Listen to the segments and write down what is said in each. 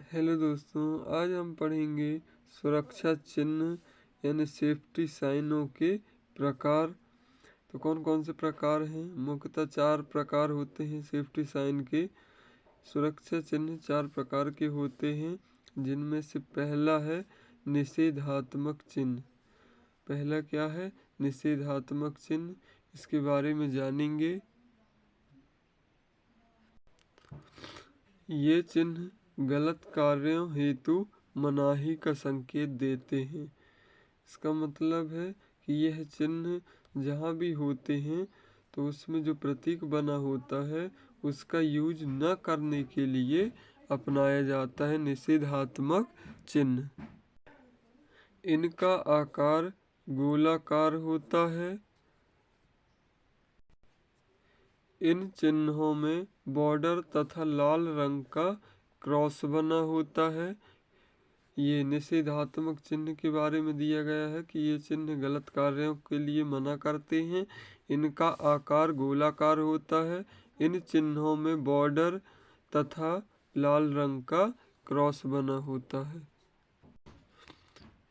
Hello दोस्तों, आज हम पढ़ेंगे सुरक्षा चिन्ह यानी सेफ्टी साइनों के प्रकार। तो कौन कौन से प्रकार हैं? मुख्यतः 4 प्रकार होते हैं सेफ्टी साइन के। सुरक्षा चिन्ह 4 प्रकार के होते हैं, जिनमें से पहला है निषेधात्मक चिन्ह। पहला क्या है? निषेधात्मक चिन्ह। इसके बारे में जानेंगे। ये चिन्ह गलत कार्यों हेतु मनाही का संकेत देते हैं। इसका मतलब है कि यह चिन्ह जहाँ भी होते हैं तो उसमें जो प्रतीक बना होता है उसका यूज न करने के लिए अपनाया जाता है निषेधात्मक चिन्ह। इनका आकार गोलाकार होता है। इन चिन्हों में बॉर्डर तथा लाल रंग का क्रॉस बना होता है। ये निषेधात्मक चिन्ह के बारे में दिया गया है कि ये चिन्ह गलत कार्यों के लिए मना करते हैं। इनका आकार गोलाकार होता है। इन चिन्हों में बॉर्डर तथा लाल रंग का क्रॉस बना होता है।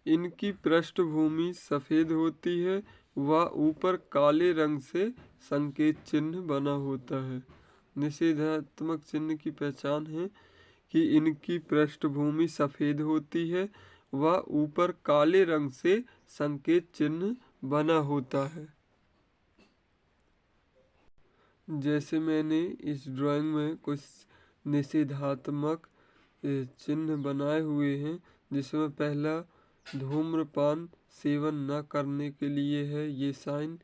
इनकी पृष्ठभूमि सफ़ेद होती है व ऊपर काले रंग से संकेत चिन्ह बना होता है। निषेधात्मक चिन्ह की पहचान है कि इनकी पृष्ठभूमि सफ़ेद होती है व ऊपर काले रंग से संकेत चिन्ह बना होता है। जैसे मैंने इस ड्राइंग में कुछ निषेधात्मक चिन्ह बनाए हुए हैं, जिसमें पहला धूम्रपान सेवन न करने के लिए है ये साइन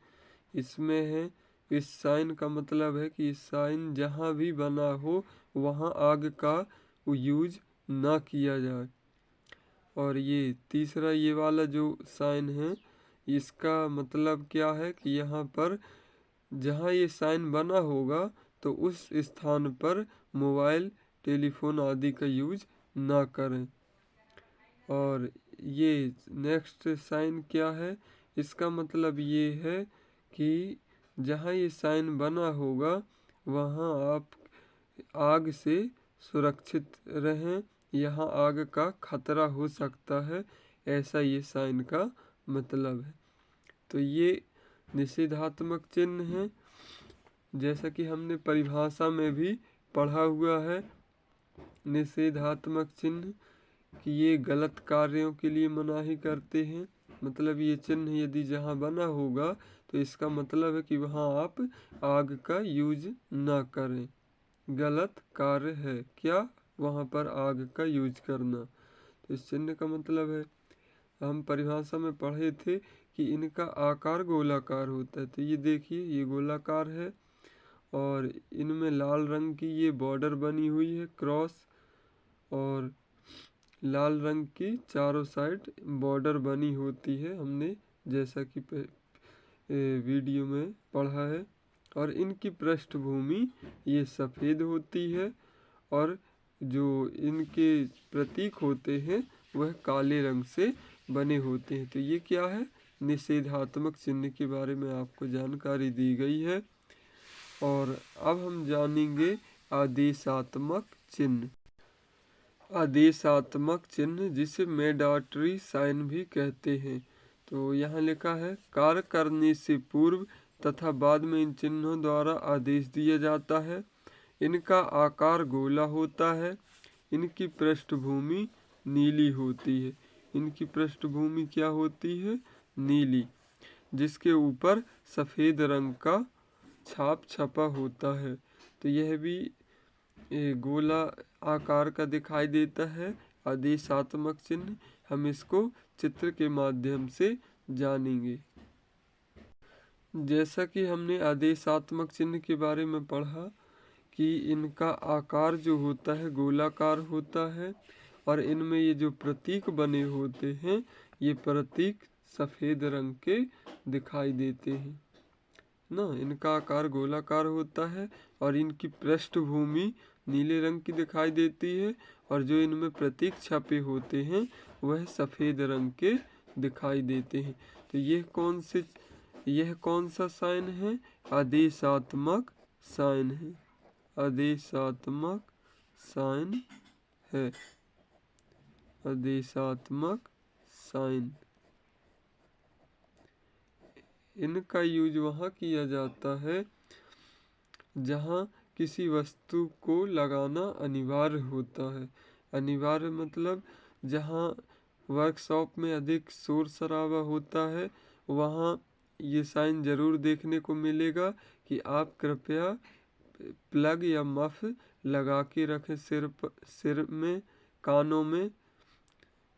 इसमें है। इस साइन का मतलब है कि इस साइन जहाँ भी बना हो वहाँ आग का यूज ना किया जाए। और ये तीसरा ये वाला जो साइन है, इसका मतलब क्या है कि यहाँ पर जहाँ ये साइन बना होगा तो उस स्थान पर मोबाइल, टेलीफोन आदि का यूज ना करें। और ये नेक्स्ट साइन क्या है? इसका मतलब ये है कि जहाँ ये साइन बना होगा वहाँ आप आग से सुरक्षित रहें। यहाँ आग का खतरा हो सकता है, ऐसा ये साइन का मतलब है। तो ये निषेधात्मक चिन्ह है। जैसा कि हमने परिभाषा में भी पढ़ा हुआ है, निषेधात्मक चिन्ह कि ये गलत कार्यों के लिए मनाही करते हैं। मतलब ये चिन्ह यदि जहाँ बना होगा तो इसका मतलब है कि वहाँ आप आग का यूज ना करें। गलत कार्य है क्या? वहाँ पर आग का यूज करना। तो इस चिन्ह का मतलब है, हम परिभाषा में पढ़े थे कि इनका आकार गोलाकार होता है। तो ये देखिए, ये गोलाकार है और इनमें लाल रंग की ये बॉर्डर बनी हुई है, क्रॉस, और लाल रंग की चारों साइड बॉर्डर बनी होती है, हमने जैसा कि वीडियो में पढ़ा है। और इनकी पृष्ठभूमि ये सफ़ेद होती है और जो इनके प्रतीक होते हैं वह काले रंग से बने होते हैं। तो ये क्या है? निषेधात्मक चिन्ह के बारे में आपको जानकारी दी गई है। और अब हम जानेंगे आदेशात्मक चिन्ह। आदेशात्मक चिन्ह जिसे मैंडेटरी साइन भी कहते हैं। तो यहाँ लिखा है, कार्य करने से पूर्व तथा बाद में इन चिन्हों द्वारा आदेश दिया जाता है। इनका आकार गोला होता है। इनकी पृष्ठभूमि नीली होती है। इनकी पृष्ठभूमि क्या होती है? नीली, जिसके ऊपर सफ़ेद रंग का छाप छपा होता है। तो यह भी गोला आकार का दिखाई देता है आदेशात्मक चिन्ह। हम इसको चित्र के माध्यम से जानेंगे। जैसा कि हमने आदेशात्मक चिन्ह के बारे में पढ़ा कि इनका आकार जो होता है गोलाकार होता है और इनमें ये जो प्रतीक बने होते हैं ये प्रतीक सफ़ेद रंग के दिखाई देते हैं ना। इनका आकार गोलाकार होता है और इनकी पृष्ठभूमि नीले रंग की दिखाई देती है और जो इनमें प्रतीक छपे होते हैं वह सफ़ेद रंग के दिखाई देते हैं। तो यह कौन सा साइन है? आदेशात्मक साइन है। आदेशात्मक साइन है। आदेशात्मक साइन। इनका यूज वहाँ किया जाता है जहाँ किसी वस्तु को लगाना अनिवार्य होता है। अनिवार्य मतलब जहाँ वर्कशॉप में अधिक शोर शराबा होता है, वहाँ ये साइन ज़रूर देखने को मिलेगा कि आप कृपया प्लग या मफ लगा के रखें सिर में, कानों में,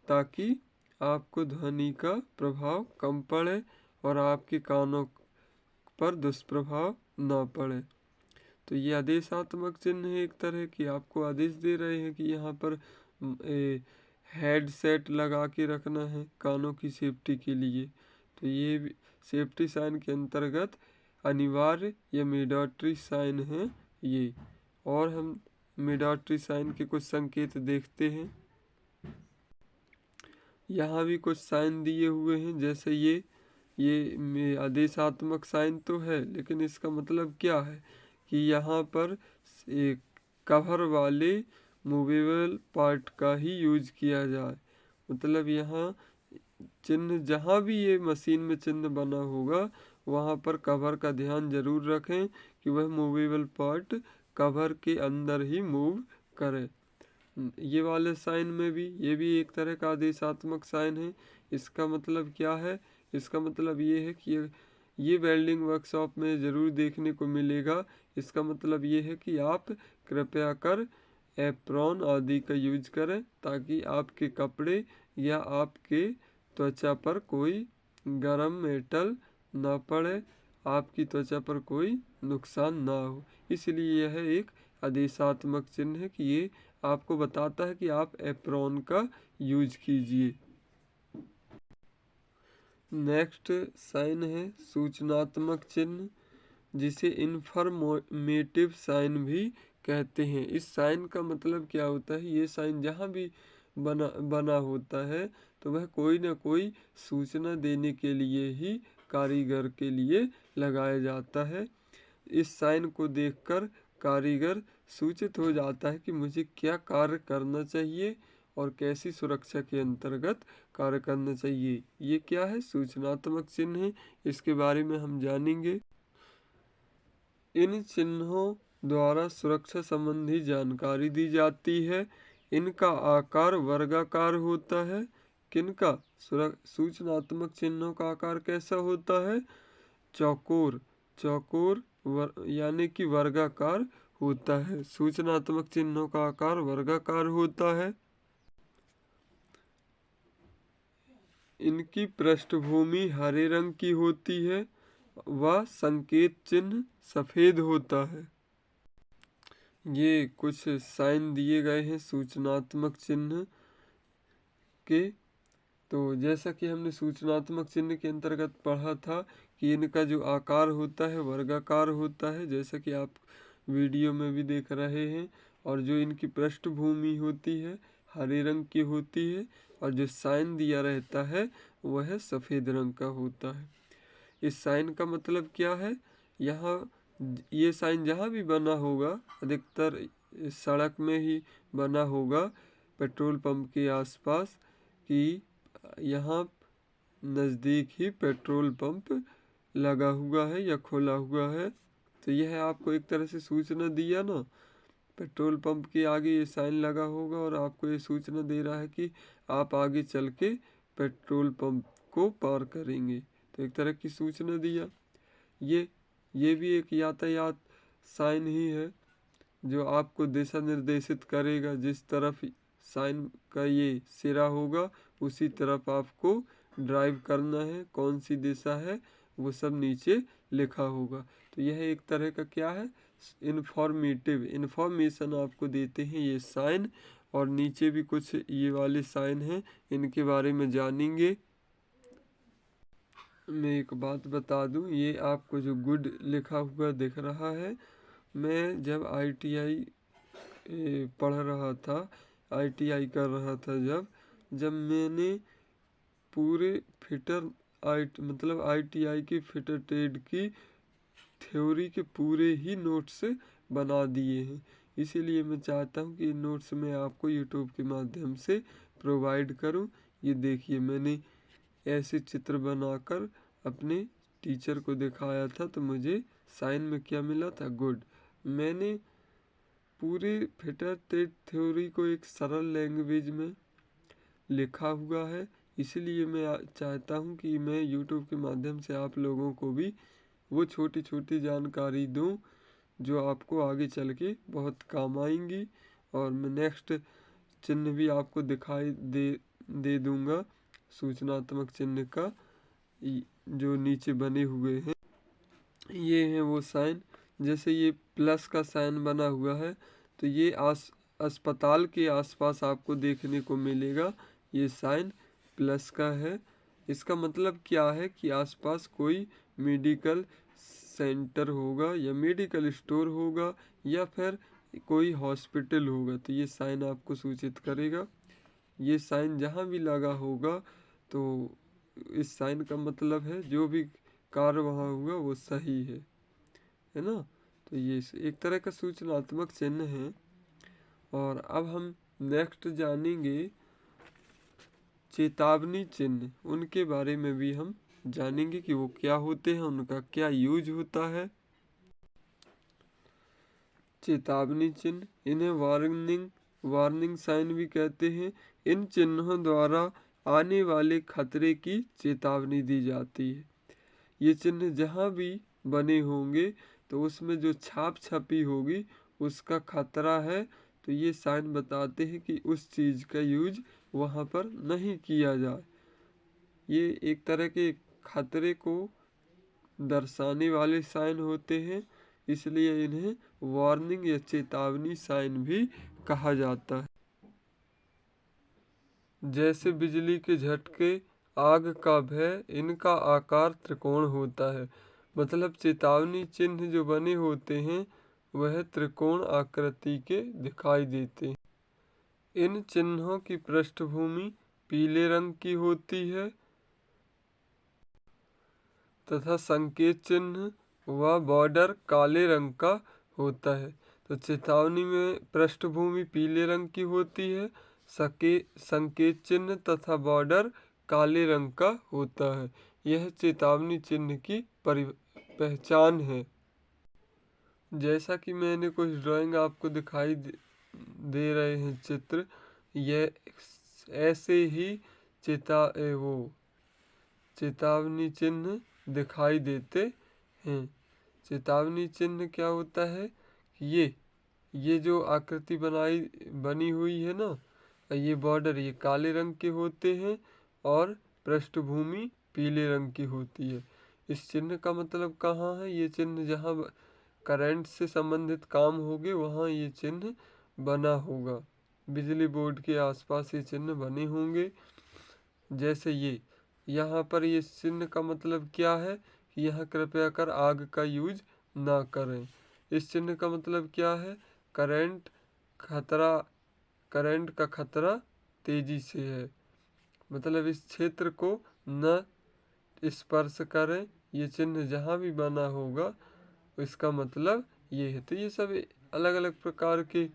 ताकि आपको ध्वनि का प्रभाव कम पड़े और आपके कानों पर दुष्प्रभाव ना पड़े। तो ये आदेशात्मक चिन्ह है, एक तरह की आपको आदेश दे रहे हैं कि यहाँ पर हेडसेट लगा के रखना है कानों की सेफ्टी के लिए। तो ये सेफ्टी साइन के अंतर्गत अनिवार्य या मैंडेटरी साइन है ये। और हम मैंडेटरी साइन के कुछ संकेत देखते हैं। यहाँ भी कुछ साइन दिए हुए हैं, जैसे ये आदेशात्मक साइन तो है, लेकिन इसका मतलब क्या है कि यहाँ पर एक कवर वाले मूवेबल पार्ट का ही यूज किया जाए। मतलब यहाँ चिन्ह जहाँ भी ये मशीन में चिन्ह बना होगा, वहाँ पर कवर का ध्यान जरूर रखें कि वह मूवेबल पार्ट कवर के अंदर ही मूव करे। ये वाले साइन में भी ये भी एक तरह का आदेशात्मक साइन है। इसका मतलब क्या है? इसका मतलब ये है कि ये वेल्डिंग वर्कशॉप में ज़रूर देखने को मिलेगा। इसका मतलब ये है कि आप कृपया कर एप्रॉन आदि का यूज करें, ताकि आपके कपड़े या आपके त्वचा पर कोई गरम मेटल ना पड़े, आपकी त्वचा पर कोई नुकसान ना हो। इसलिए यह एक आदेशात्मक चिन्ह है कि ये आपको बताता है कि आप एप्रॉन का यूज कीजिए। नेक्स्ट साइन है सूचनात्मक चिन्ह, जिसे इन्फॉर्मेटिव साइन भी कहते हैं। इस साइन का मतलब क्या होता है? ये साइन जहाँ भी बना होता है, तो वह कोई ना कोई सूचना देने के लिए ही कारीगर के लिए लगाया जाता है। इस साइन को देखकर कारीगर सूचित हो जाता है कि मुझे क्या कार्य करना चाहिए और कैसी सुरक्षा के अंतर्गत कार्य करना चाहिए। ये क्या है? सूचनात्मक चिन्ह है। इसके बारे में हम जानेंगे। इन चिन्हों द्वारा सुरक्षा संबंधी जानकारी दी जाती है। इनका आकार वर्गाकार होता है। किनका? सूचनात्मक चिन्हों का आकार कैसा होता है? चौकोर यानी कि वर्गाकार होता है। सूचनात्मक चिन्हों का आकार वर्गाकार होता है। इनकी पृष्ठभूमि हरे रंग की होती है व संकेत चिन्ह सफेद होता है। ये कुछ साइन दिए गए हैं सूचनात्मक चिन्ह के। तो जैसा कि हमने सूचनात्मक चिन्ह के अंतर्गत पढ़ा था कि इनका जो आकार होता है वर्गाकार होता है, जैसा कि आप वीडियो में भी देख रहे हैं। और जो इनकी पृष्ठभूमि होती है हरे रंग की होती है, और जो साइन दिया रहता है वह सफ़ेद रंग का होता है। इस साइन का मतलब क्या है? यहाँ ये साइन जहाँ भी बना होगा, अधिकतर सड़क में ही बना होगा, पेट्रोल पंप के आसपास, कि यहाँ नज़दीक ही पेट्रोल पंप लगा हुआ है या खुला हुआ है। तो यह आपको एक तरह से सूचना दिया ना, पेट्रोल पंप के आगे ये साइन लगा होगा और आपको ये सूचना दे रहा है कि आप आगे चल के पेट्रोल पंप को पार करेंगे। तो एक तरह की सूचना दिया। ये भी एक यातायात साइन ही है, जो आपको दिशा निर्देशित करेगा। जिस तरफ साइन का ये सिरा होगा, उसी तरफ आपको ड्राइव करना है। कौन सी दिशा है वो सब नीचे लिखा होगा। तो यह एक तरह का क्या है? इन्फॉर्मेशन आपको देते हैं ये साइन। और नीचे भी कुछ ये वाले साइन हैं, इनके बारे में जानेंगे। मैं एक बात बता दूं, ये आपको जो गुड लिखा हुआ दिख रहा है, मैं जब ITI पढ़ रहा था, ITI कर रहा था, जब मैंने पूरे मतलब ITI की फिटर ट्रेड की थ्योरी के पूरे ही नोट्स बना दिए हैं। इसीलिए मैं चाहता हूँ कि नोट्स मैं आपको यूट्यूब के माध्यम से प्रोवाइड करूँ। ये देखिए, मैंने ऐसे चित्र बनाकर अपने टीचर को दिखाया था, तो मुझे साइन में क्या मिला था? गुड। मैंने पूरे फिटर थ्योरी को एक सरल लैंग्वेज में लिखा हुआ है, इसलिए मैं चाहता हूँ कि मैं यूट्यूब के माध्यम से आप लोगों को भी वो छोटी छोटी जानकारी दूँ जो आपको आगे चल के बहुत काम आएंगी। और मैं नेक्स्ट चिन्ह भी आपको दिखाई दे दूँगा, सूचनात्मक चिन्ह का, जो नीचे बने हुए हैं। ये हैं वो साइन। जैसे ये प्लस का साइन बना हुआ है, तो ये अस्पताल के आसपास आपको देखने को मिलेगा। ये साइन प्लस का है। इसका मतलब क्या है कि आसपास कोई मेडिकल सेंटर होगा या मेडिकल स्टोर होगा या फिर कोई हॉस्पिटल होगा, तो ये साइन आपको सूचित करेगा। ये साइन जहाँ भी लगा होगा तो इस साइन का मतलब है जो भी कार्य वहाँ हुआ वो सही है ना। तो ये एक तरह का सूचनात्मक चिन्ह है। और अब हम नेक्स्ट जानेंगे चेतावनी चिन्ह। उनके बारे में भी हम जानेंगे कि वो क्या होते हैं, उनका क्या यूज होता है। चेतावनी चिन्ह, इन्हें वार्निंग साइन भी कहते हैं। इन चिन्हों द्वारा आने वाले खतरे की चेतावनी दी जाती है। ये चिन्ह जहाँ भी बने होंगे तो उसमें जो छाप छपी होगी उसका खतरा है, तो ये साइन बताते हैं कि उस चीज़ का यूज वहाँ पर नहीं किया जाए। ये एक तरह के खतरे को दर्शाने वाले साइन होते हैं, इसलिए इन्हें वार्निंग या चेतावनी साइन भी कहा जाता है। जैसे बिजली के झटके, आग का भय, इनका आकार त्रिकोण होता है। मतलब चेतावनी चिन्ह जो बने होते हैं वह त्रिकोण आकृति के दिखाई देते हैं। इन चिन्हों की पृष्ठभूमि पीले रंग की होती है तथा संकेत चिन्ह व बॉर्डर काले रंग का होता है। तो चेतावनी में पृष्ठभूमि पीले रंग की होती है, संकेत चिन्ह तथा बॉर्डर काले रंग का होता है। यह चेतावनी चिन्ह की पहचान है। जैसा कि मैंने कुछ ड्राइंग आपको दिखाई दे रहे हैं चित्र, यह ऐसे ही चेतावनी चिन्ह दिखाई देते हैं। चेतावनी चिन्ह क्या होता है? ये जो आकृति बनी हुई है ना, ये बॉर्डर ये काले रंग के होते हैं और पृष्ठभूमि पीले रंग की होती है। इस चिन्ह का मतलब कहाँ है? ये चिन्ह जहाँ करंट से संबंधित काम होंगे वहाँ ये चिन्ह बना होगा। बिजली बोर्ड के आसपास ये चिन्ह बने होंगे। जैसे यहाँ पर ये चिन्ह का मतलब क्या है कि यहाँ कृपया कर आग का यूज ना करें। इस चिन्ह का मतलब क्या है? करंट का खतरा तेजी से है, मतलब इस क्षेत्र को न स्पर्श करें। ये चिन्ह जहाँ भी बना होगा इसका मतलब ये है। तो ये सब अलग अलग प्रकार के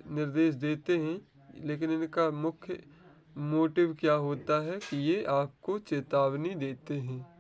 निर्देश देते हैं, लेकिन इनका मुख्य मोटिव क्या होता है कि ये आपको चेतावनी देते हैं।